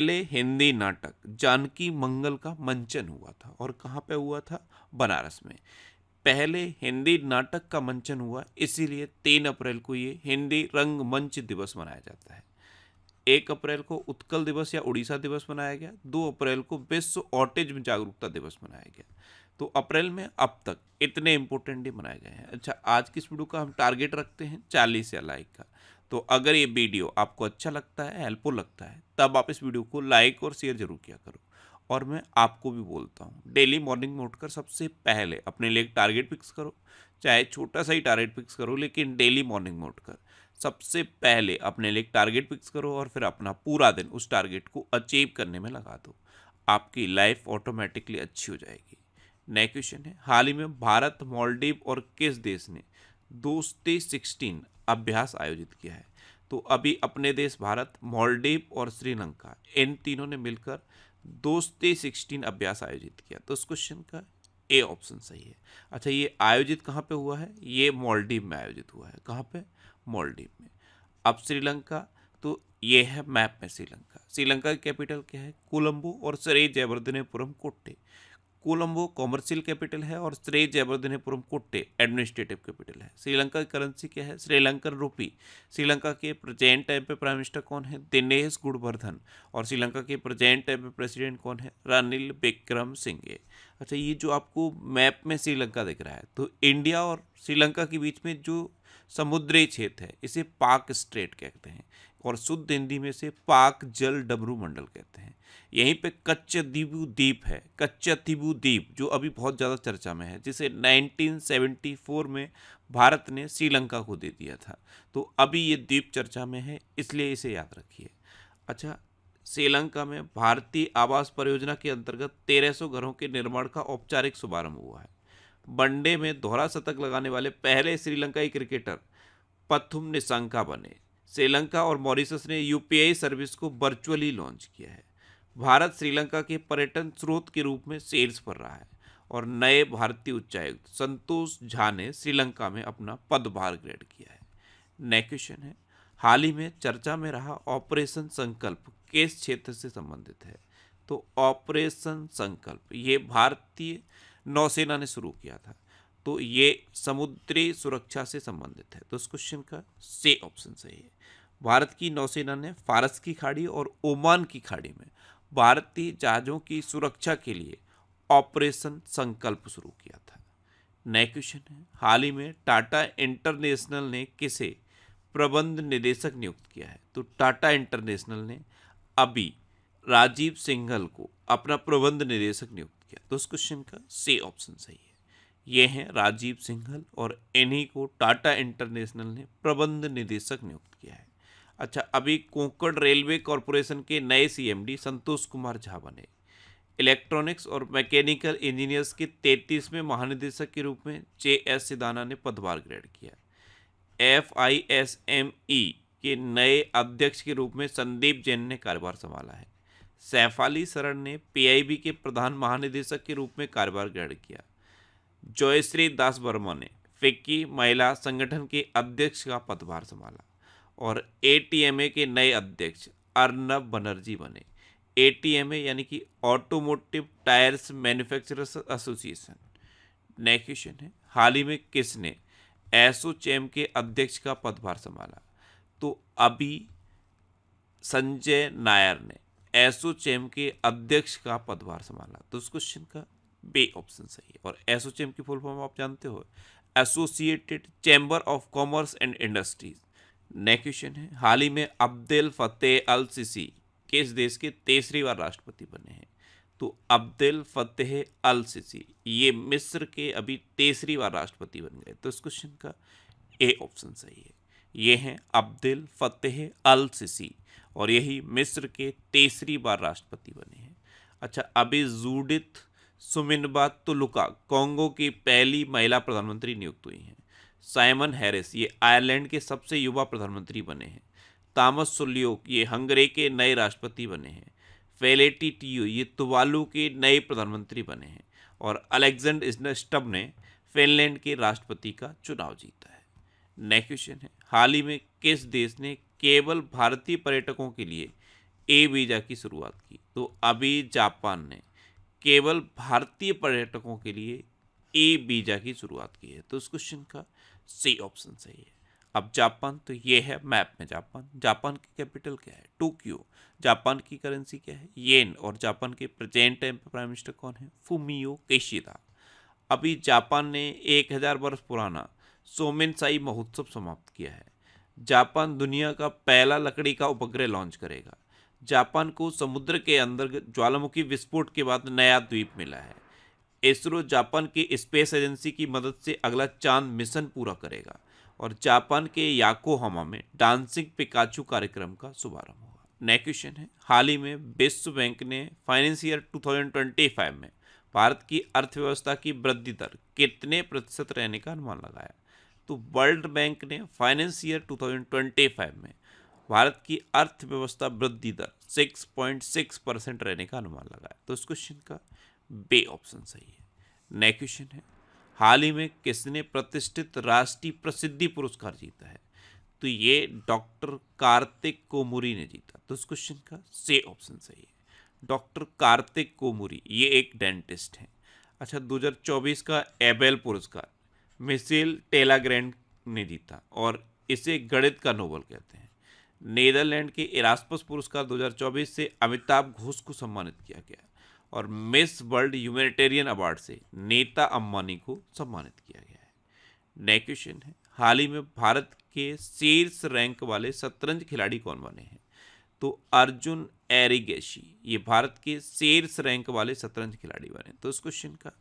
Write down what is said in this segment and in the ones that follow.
पहले हिंदी नाटक जानकी मंगल का मंचन हुआ था और कहाँ पे हुआ था? बनारस में। पहले हिंदी नाटक का मंचन हुआ, इसीलिए 3 अप्रैल को ये हिंदी रंगमंच दिवस मनाया जाता है। 1 अप्रैल को उत्कल दिवस या उड़ीसा दिवस मनाया गया। 2 अप्रैल को विश्व ऑटिज्म जागरूकता दिवस मनाया गया। तो अप्रैल में अब तक इतने इंपॉर्टेंट डे मनाए गए हैं। अच्छा, आज की इस वीडियो का हम टारगेट रखते हैं 40 या लाइक का। तो अगर ये वीडियो आपको अच्छा लगता है, हेल्पफुल लगता है, तब आप इस वीडियो को लाइक और शेयर जरूर किया करो। और मैं आपको भी बोलता हूँ, डेली मॉर्निंग में उठकर सबसे पहले अपने लिए एक टारगेट फिक्स करो। चाहे छोटा सा ही टारगेट फिक्स करो, लेकिन डेली मॉर्निंग में उठकर सबसे पहले अपने लिए एक टारगेट फिक्स करो और फिर अपना पूरा दिन उस टारगेट को अचीव करने में लगा दो। आपकी लाइफ ऑटोमेटिकली अच्छी हो जाएगी। नया क्वेश्चन है, हाल ही में भारत, मालदीव और किस देश ने दोस्ती 16 अभ्यास आयोजित किया है? तो अभी अपने देश भारत, मालदीव और श्रीलंका, इन तीनों ने मिलकर दोस्ती 16 अभ्यास आयोजित किया। तो इस क्वेश्चन का ए ऑप्शन सही है। अच्छा, ये आयोजित कहाँ पे हुआ है? ये मालदीव में आयोजित हुआ है। कहाँ पे? मालदीव में। अब श्रीलंका, तो ये है मैप में श्रीलंका। श्रीलंका की कैपिटल क्या है? कोलंबो और श्री जयवर्धनेपुरम कोट्टे। कोलंबो कॉमर्शियल कैपिटल है और श्री जयवर्धनेपुरम कोट्टे एडमिनिस्ट्रेटिव कैपिटल है। श्रीलंका की करेंसी क्या है? श्रीलंकन रुपी। श्रीलंका के प्रेजेंट टाइम पे प्राइम मिनिस्टर कौन है? दिनेश गुणवर्धन। और श्रीलंका के प्रेजेंट टाइम पे प्रेसिडेंट कौन है? रानिल विक्रमसिंघे। अच्छा, ये जो आपको मैप में श्रीलंका दिख रहा है, तो इंडिया और श्रीलंका के बीच में जो समुद्री क्षेत्र है, इसे पाक स्ट्रेट कहते हैं और शुद्ध हिंदी में से पाक जल डमरू मंडल कहते हैं। यहीं पे कच्चदीवू द्वीप है, कच्चदीवू द्वीप, जो अभी बहुत ज़्यादा चर्चा में है, जिसे 1974 में भारत ने श्रीलंका को दे दिया था। तो अभी ये द्वीप चर्चा में है, इसलिए इसे याद रखिए। अच्छा, श्रीलंका में भारतीय आवास परियोजना के अंतर्गत 1300 घरों के निर्माण का औपचारिक शुभारंभ हुआ है। वनडे में दोहरा शतक लगाने वाले पहले श्रीलंकाई क्रिकेटर पथुम निशंका बने। श्रीलंका और मॉरिशस ने यूपीआई सर्विस को वर्चुअली लॉन्च किया है। भारत श्रीलंका के पर्यटन स्रोत के रूप में शीर्ष पर रहा है और नए भारतीय उच्चायुक्त संतोष झा ने श्रीलंका में अपना पदभार ग्रहण किया है। नेक्स्ट क्वेश्चन है, हाल ही में चर्चा में रहा ऑपरेशन संकल्प किस क्षेत्र से संबंधित है? तो ऑपरेशन संकल्प ये भारतीय नौसेना ने शुरू किया था, तो ये समुद्री सुरक्षा से संबंधित है। तो इस क्वेश्चन का सी ऑप्शन सही है। भारत की नौसेना ने फारस की खाड़ी और ओमान की खाड़ी में भारतीय जहाज़ों की सुरक्षा के लिए ऑपरेशन संकल्प शुरू किया था। नया क्वेश्चन है, हाल ही में टाटा इंटरनेशनल ने किसे प्रबंध निदेशक नियुक्त किया है? तो टाटा इंटरनेशनल ने अभी राजीव सिंघल को अपना प्रबंध निदेशक नियुक्त किया। तो इस क्वेश्चन का सी ऑप्शन सही है। ये हैं राजीव सिंघल और इन्हीं को टाटा इंटरनेशनल ने प्रबंध निदेशक नियुक्त किया है। अच्छा, अभी कोंकण रेलवे कॉरपोरेशन के नए सीएमडी संतोष कुमार झा बने। इलेक्ट्रॉनिक्स और मैकेनिकल इंजीनियर्स के 33वें महानिदेशक के रूप में जे.एस. सिदाना ने पदभार ग्रहण किया। FISME के नए अध्यक्ष के रूप में संदीप जैन ने कार्यभार संभाला है। सैफाली सरन ने PIB के प्रधान महानिदेशक के रूप में कार्यभार ग्रहण किया। जयश्री दास वर्मा ने फिक्की महिला संगठन के अध्यक्ष का पदभार संभाला और ATMA के नए अध्यक्ष अर्नब बनर्जी बने। ATMA यानी कि automotive tyres manufacturers association. Next question है, हाल ही में किसने एसोचैम के अध्यक्ष का पदभार संभाला? तो अभी संजय नायर ने एसोचैम के अध्यक्ष का पदभार संभाला। तो इस क्वेश्चन का बी ऑप्शन सही है। और एसोचैम की फुल फॉर्म आप जानते हो, associated chamber of commerce and industries. Next question है, हाल ही में अब्देल फतेह अल सीसी किस देश के तीसरी बार राष्ट्रपति बने हैं? तो अब्देल फतेह अल सीसी ये मिस्र के अभी तीसरी बार राष्ट्रपति बन गए। तो इस क्वेश्चन का ए ऑप्शन सही है। ये हैं अब्देल फतेह अल सीसी और यही मिस्र के तीसरी बार राष्ट्रपति बने हैं। अच्छा, अभी जूडिथ सुमिनबा तुलुका कॉन्गो की पहली महिला प्रधानमंत्री नियुक्त हुई हैं। साइमन हैरिस ये आयरलैंड के सबसे युवा प्रधानमंत्री बने हैं। तामस सुलियोक ये हंगरी के नए राष्ट्रपति बने हैं। फेलेटी टियो ये तुवालू के नए प्रधानमंत्री बने हैं और अलेक्जेंडर स्टब ने फिनलैंड के राष्ट्रपति का चुनाव जीता है। नेक्स्ट क्वेश्चन है, हाल ही में किस देश ने केवल भारतीय पर्यटकों के लिए ए वीज़ा की शुरुआत की? तो अभी जापान ने केवल भारतीय पर्यटकों के लिए ए वीज़ा की शुरुआत की है। तो इस क्वेश्चन का सी ऑप्शन सही है। अब जापान, तो ये है मैप में जापान। जापान की कैपिटल क्या है? टोक्यो। जापान की करेंसी क्या है? येन। और जापान के प्रेजेंट टाइम पे प्राइम मिनिस्टर कौन है? Fumio Kishida. अभी जापान ने 1000 वर्ष पुराना सोमेनसाई महोत्सव समाप्त किया है। जापान दुनिया का पहला लकड़ी का उपग्रह लॉन्च करेगा। जापान को समुद्र के अंदर ज्वालामुखी विस्फोट के बाद नया द्वीप मिला है। इसरो जापान की स्पेस एजेंसी की मदद से अगला चांद मिशन पूरा करेगा। और जापान के याकोहामा में डांसिंग पिकाचू कार्यक्रम का शुभारंभ होगा। नेक्स्ट क्वेश्चन है, हाल ही में विश्व बैंक ने फाइनेंस ईयर 2025 में भारत की अर्थव्यवस्था की वृद्धि दर कितने प्रतिशत रहने का अनुमान लगाया? तो वर्ल्ड बैंक ने फाइनेंस ईयर 2025 में भारत की अर्थव्यवस्था वृद्धि दर 6.6% रहने का अनुमान लगाया। तो इस क्वेश्चन का बे ऑप्शन सही है। नेक्स्ट क्वेश्चन है, हाल ही में किसने प्रतिष्ठित राष्ट्रीय प्रसिद्धि पुरस्कार जीता है? तो ये डॉक्टर कार्तिक कोमुरी ने जीता। तो इस क्वेश्चन का सी ऑप्शन सही है। डॉक्टर कार्तिक कोमुरी ये एक डेंटिस्ट हैं। अच्छा, 2024 का एबेल पुरस्कार मिशेल टेलाग्रैंड ने जीता और इसे गणित का नोबेल कहते हैं। नीदरलैंड के इरास्मस पुरस्कार 2024 से अमिताभ घोष को सम्मानित किया गया और मिस वर्ल्ड ह्यूमैनिटेरियन अवार्ड से नीता अंबानी को सम्मानित किया गया है। नेक्स्ट क्वेश्चन है, हाल ही में भारत के शीर्ष रैंक वाले शतरंज खिलाड़ी कौन बने हैं? तो अर्जुन एरिगेशी ये भारत के शीर्ष रैंक वाले शतरंज खिलाड़ी बने। तो इस क्वेश्चन का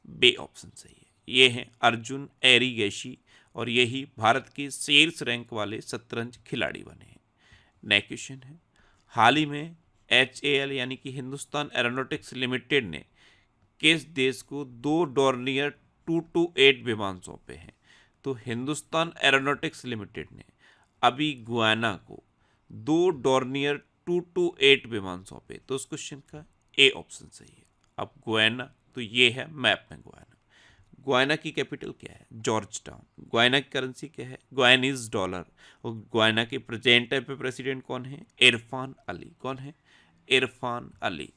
बे ऑप्शन सही है। ये हैं अर्जुन एरिगेशी और यही भारत के शीर्ष रैंक वाले शतरंज खिलाड़ी बने हैं। नेक्स्ट क्वेश्चन है, हाल ही में HAL यानी कि हिंदुस्तान एरोनॉटिक्स लिमिटेड ने किस देश को 2 डॉर्नियर 228 विमान सौंपे हैं? तो हिंदुस्तान एरोनॉटिक्स लिमिटेड ने अभी गुयाना को 2 डॉर्नियर 228 विमान सौंपे। तो उस क्वेश्चन का ए ऑप्शन सही है। अब गुयाना, तो ये है मैप में गुयाना। गुयाना की कैपिटल क्या है? George town. गुयाना की करेंसी क्या है? गुयानीज डॉलर। और गुयाना के प्रेजेंट टाइम पे प्रेसिडेंट कौन है? इरफान अली। कौन है? इरफान अली।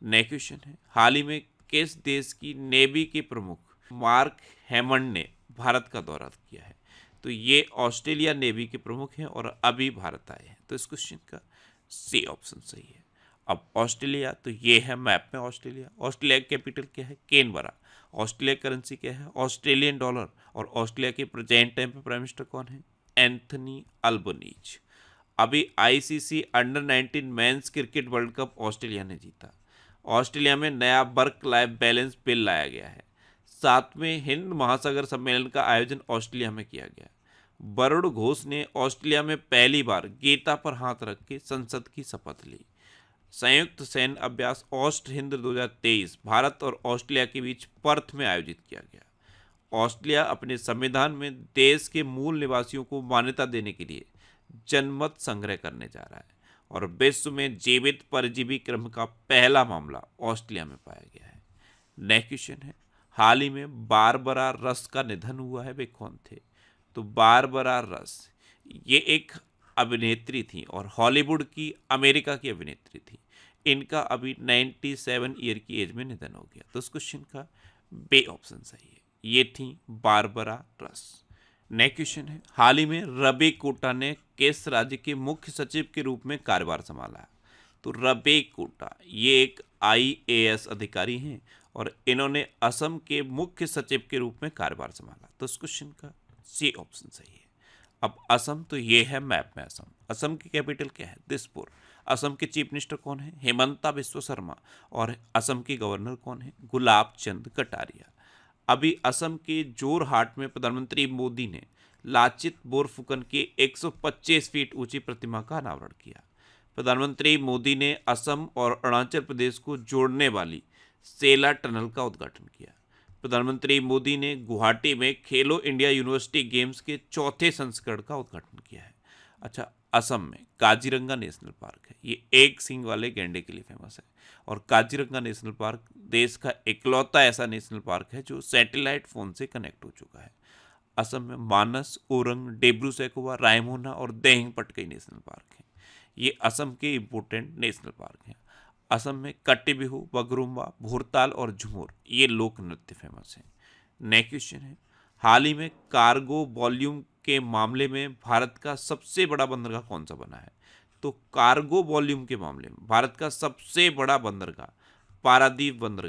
नेक्स्ट क्वेश्चन है, हाल ही में किस देश की नेवी के प्रमुख मार्क हेमंड ने भारत का दौरा किया है? तो ये ऑस्ट्रेलिया नेवी के प्रमुख हैं और अभी भारत आए हैं। तो इस क्वेश्चन का सी ऑप्शन सही है। अब ऑस्ट्रेलिया, तो ये है मैप में ऑस्ट्रेलिया। ऑस्ट्रेलिया की कैपिटल क्या है? कैनबरा। ऑस्ट्रेलिया की करेंसी क्या है? Australian dollar. और ऑस्ट्रेलिया के प्रेजेंट टाइम पे प्राइम मिनिस्टर कौन है? Anthony Albanese. अभी ICC under 19 men's cricket world cup Australia ने जीता। ऑस्ट्रेलिया में नया वर्क लाइफ बैलेंस बिल लाया गया है। 7वें हिंद महासागर सम्मेलन का आयोजन ऑस्ट्रेलिया में किया गया। वरुण घोष ने ऑस्ट्रेलिया में पहली बार गीता पर हाथ रख के संसद की शपथ ली। संयुक्त सैन्य अभ्यास ऑस्ट हिंद 2023 भारत और ऑस्ट्रेलिया के बीच पर्थ में आयोजित किया गया। ऑस्ट्रेलिया अपने संविधान में देश के मूल निवासियों को मान्यता देने के लिए जनमत संग्रह करने जा रहा है और विश्व में जीवित परजीवी क्रम का पहला मामला ऑस्ट्रेलिया में पाया गया है। नेक्स्ट क्वेश्चन है, हाल ही में बारबरा रस का निधन हुआ है, वे कौन थे? तो बारबरा रस ये एक अभिनेत्री थी और हॉलीवुड की अमेरिका की अभिनेत्री थी। इनका अभी 97 ईयर की एज में निधन हो गया। तो इस क्वेश्चन का बे ऑप्शन सही है। ये थी बारबरा रस। नेक्स्ट क्वेश्चन है, हाल ही में रबे कोटा ने किस राज्य के मुख्य सचिव के रूप में कार्यभार संभाला? तो रबे कोटा ये एक IAS अधिकारी हैं और इन्होंने असम के मुख्य सचिव के रूप में कार्यभार संभाला। तो इस क्वेश्चन का सी ऑप्शन सही है। अब असम, तो ये है मैप में असम। असम की कैपिटल क्या है? दिसपुर। असम के चीफ मिनिस्टर कौन है? हेमंता बिस्वा शर्मा। और असम के गवर्नर कौन है? गुलाब चंद कटारिया। अभी असम के जोरहाट में प्रधानमंत्री मोदी ने लाचित बोरफुकन की 125 फीट ऊंची प्रतिमा का अनावरण किया। प्रधानमंत्री मोदी ने असम और अरुणाचल प्रदेश को जोड़ने वाली सेला टनल का उद्घाटन किया। प्रधानमंत्री मोदी ने गुवाहाटी में खेलो इंडिया यूनिवर्सिटी गेम्स के चौथे संस्करण का उद्घाटन किया है। अच्छा, असम में काजीरंगा नेशनल पार्क है। ये एक सींग वाले गैंडे के लिए फेमस है और काजीरंगा नेशनल पार्क देश का इकलौता ऐसा नेशनल पार्क है जो सैटेलाइट फोन से कनेक्ट हो चुका है। असम में मानस, ओरंग, डेब्रू सैखोवा, रायमोना और देहिंग पटकई नेशनल पार्क हैं। ये असम के इम्पोर्टेंट नेशनल पार्क हैं। असम में कट्टी बिहू, बगरुम्बा, भोरताल और झुमर ये लोक नृत्य फेमस हैं। नेक्स्ट क्वेश्चन है, हाल ही में कार्गो वॉल्यूम के मामले में भारत का सबसे बड़ा बंदरगाह कौन सा बना है? तो कार्गो वॉल्यूम के मामले में भारत का सबसे बड़ा बंदरगाह पारादीप बंदरगाह